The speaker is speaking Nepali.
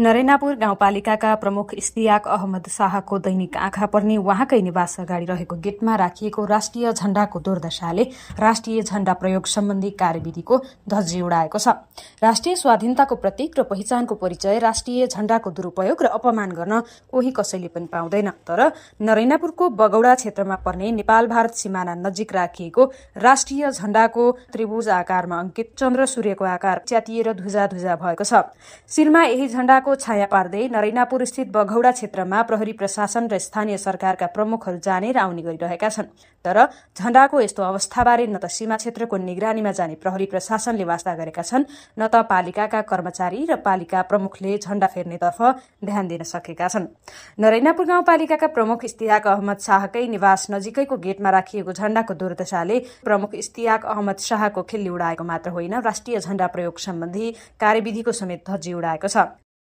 नरैनापुर गाउँपालिकाका प्रमुख इस्तियाक अहमद शाहको दैनिक आँखा पर्ने उहाँकै निवास अगाडि रहेको गेटमा राखिएको राष्ट्रिय झण्डाको दुर्दशाले राष्ट्रिय झण्डा प्रयोग सम्बन्धी कार्यविधिको धज्जी उडाएको छ। राष्ट्रिय स्वाधीनताको प्रतीक र पहिचानको परिचय राष्ट्रिय झण्डाको दुरूपयोग र अपमान गर्न कोही कसैले पनि पाउँदैन। तर नरैनापुरको बगौडा क्षेत्रमा पर्ने नेपाल भारत सिमाना नजिक राखिएको राष्ट्रिय झण्डाको त्रिभुज आकारमा अंकित चन्द्र सूर्यको आकार च्यातिएर ध्वजा भएको छ। सिरमा यही झण्डाको छाया पार्दै नरैनापुर स्थित बगौडा क्षेत्रमा प्रहरी प्रशासन र स्थानीय सरकारका प्रमुखहरू जाने र आउने गरिरहेका छन्। तर झण्डाको यस्तो अवस्थाबारे न त सीमा क्षेत्रको निगरानीमा जाने प्रहरी प्रशासनले वास्ता गरेका छन्, न त पालिकाका कर्मचारी र पालिका प्रमुखले झण्डा फेर्नेतर्फ ध्यान दिन सकेका छन्। नरैनापुर गाउँपालिकाका प्रमुख इस्तियाक अहमद शाहकै निवास नजिकैको गेटमा राखिएको झण्डाको दुर्दशाले प्रमुख इस्तियाक अहमद शाहको खिल्ली उडाएको मात्र होइन, राष्ट्रिय झण्डा प्रयोग सम्बन्धी कार्यविधिको समेत धज्जी उडाएको छ।